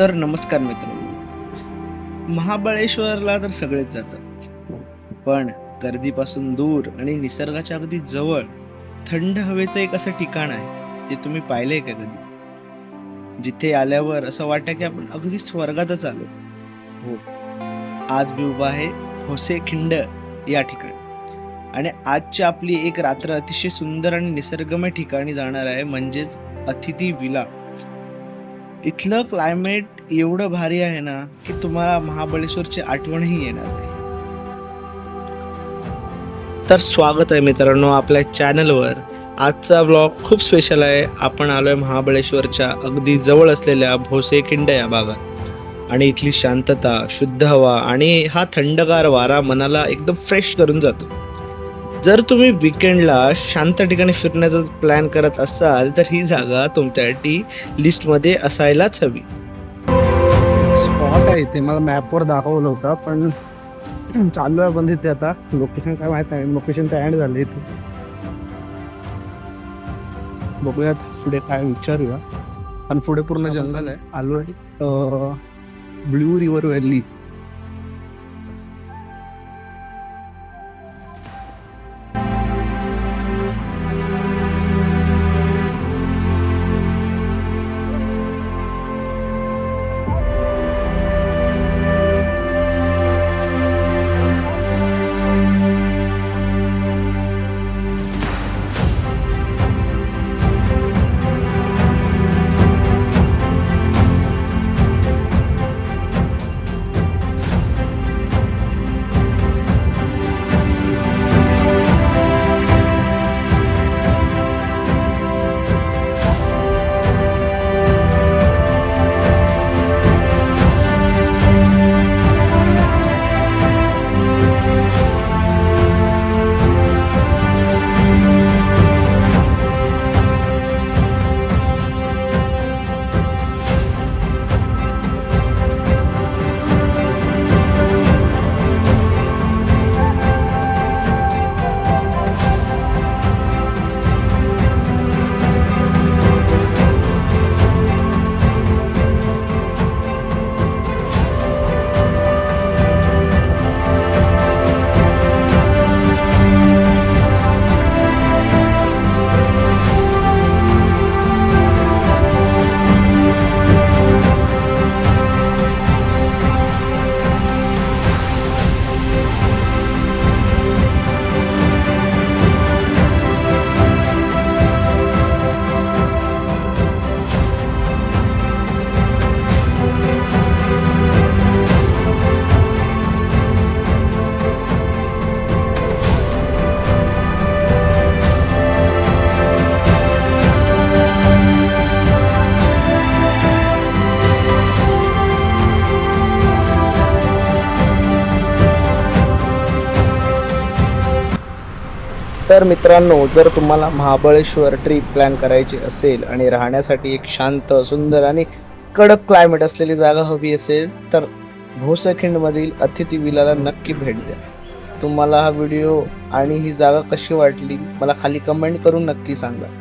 तर नमस्कार मित्रांनो, महाबळेश्वरला तर सगळेच जातात, पण गर्दीपासून दूर आणि निसर्गाच्या अगदी जवळ थंड हवेचं एक असं ठिकाण आहे ते तुम्ही पाहिलंय का कधी? जिथे आल्यावर असं वाटतं की आपण अगदी स्वर्गातच आलो. हो, आज मी उभा आहे भोसे खिंड या ठिकाणी. आणि आजची आपली एक रात्र अतिशय सुंदर आणि निसर्गमय ठिकाणी जाणार आहे, म्हणजेच अतिथी विला. इथलं क्लायमेट एवढं भारी आहे ना की तुम्हाला महाबळेश्वरची आठवणही येणार नाही. तर स्वागत आहे मित्रांनो आपल्या चॅनलवर. आजचा व्लॉग खूप स्पेशल आहे. आपण आलोय महाबळेश्वरच्या अगदी जवळ असलेल्या भोसेखिंड या भागात, आणि इथली शांतता, शुद्ध हवा आणि हा थंडगार वारा मनाला एकदम फ्रेश करून जातो. जर तुम्ही विकेंडला शांत ठिकाणी फिरण्याचा प्लॅन करत असाल तर ही जागा तुमच्यासाठी लिस्टमध्ये असायलाच हवी. स्पॉट आहे ते मला मॅपवर दाखवलं होतं, पण चालू आहे पण तिथे आता लोकेशन काय माहित नाही. लोकेशन तर ॲड झालं इथे. बघूयात पुढे काय विचारूया. आणि पुढे पूर्ण जंगल आहे. आलो आहे ब्ल्यू रिव्हर व्हॅली. तर मित्रांनो, जर तुम्हाला महाबळेश्वर ट्रिप प्लॅन करायची असेल आणि राहण्यासाठी एक शांत, सुंदर आणि कडक क्लायमेट असलेली जागा हवी असेल तर भोसेखिंडमधील अतिथी विलाला नक्की भेट द्या. तुम्हाला हा व्हिडिओ आणि ही जागा कशी वाटली मला खाली कमेंट करून नक्की सांगा.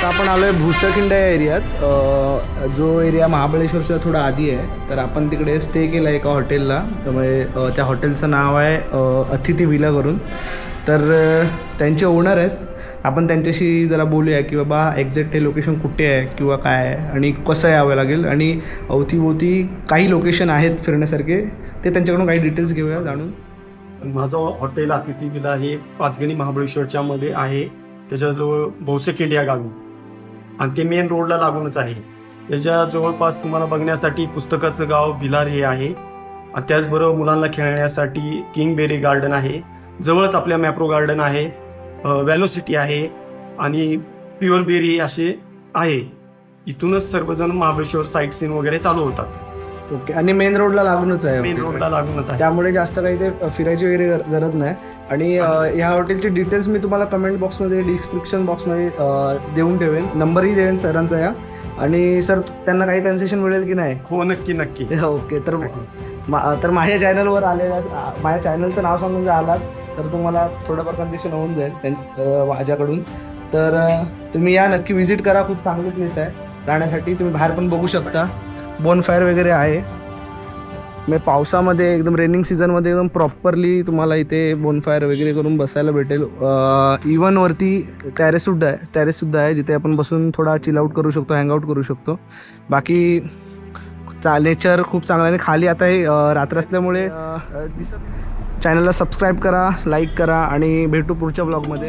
आपण आलोय भोसेखिंड या एरियात. जो एरिया महाबळेश्वरच्या थोडा आधी आहे, तर आपण तिकडे स्टे केला एका हॉटेलला. त्यामुळे त्या हॉटेलचं नाव आहे अतिथी विला करून. तर त्यांचे ओनर आहेत. आपण त्यांच्याशी जरा बोलूया की बाबा एक्झॅक्ट हे लोकेशन कुठे आहे किंवा काय आहे आणि कसं यावं लागेल, आणि अवतीभोवती काही लोकेशन आहेत फिरण्यासारखे, ते त्यांच्याकडून काही डिटेल्स घेऊया जाणून. माझं हॉटेल अतिथी विला हे पाचगणी महाबळेश्वरच्या मध्ये आहे. त्याच्याजवळ भोसेखिंड या गावी, आणि ते मेन रोडला लागूनच आहे. त्याच्या जवळपास तुम्हाला बघण्यासाठी पुस्तकाचं गाव भिलार हे आहे. त्याचबरोबर मुलांना खेळण्यासाठी किंगबेरी गार्डन आहे, जवळच आपल्या मॅप्रो गार्डन आहे, व्हॅलोसिटी आहे आणि प्युअर बेरी असे आहे. इथूनच सर्वजण महाबळेश्वर साईट सीन वगैरे चालू होतात. ओके. आणि मेन रोडला लागूनच आहे. मेन रोडला लागूनच आहे. त्यामुळे जास्त काही ते फिरायची वगैरे गरज नाही. आणि ह्या हॉटेलची डिटेल्स मी तुम्हाला कमेंट बॉक्समध्ये, डिस्क्रिप्शन बॉक्समध्ये देऊन ठेवेन. नंबरही देवेन सरांचा या. आणि सर त्यांना काही कन्सेशन मिळेल की नाही? हो, नक्की नक्की. ओके. तर माझ्या चॅनलवर आलेल्या, माझ्या चॅनलचं नाव सांगून जर आलात तर तुम्हाला थोडंफार कन्सेशन होऊन जाईल माझ्याकडून. तर तुम्ही या, नक्की व्हिजिट करा. खूप चांगली प्लेस आहे राहण्यासाठी. तुम्ही बाहेर पण बघू शकता, बोनफायर वगैरे आहे. मग पावसामध्ये एकदम रेनिंग सीझनमध्ये एकदम प्रॉपरली तुम्हाला इथे बोनफायर वगैरे करून बसायला भेटेल. इवन वरती टॅरेससुद्धा आहे जिथे आपण बसून थोडा चिल आउट करू शकतो, हँगआउट करू शकतो. बाकी नेचर खूप चांगलं आहे. खाली आता हे रात्र असल्यामुळे चॅनलला सबस्क्राईब करा, लाईक करा आणि भेटू पुढच्या ब्लॉगमध्ये.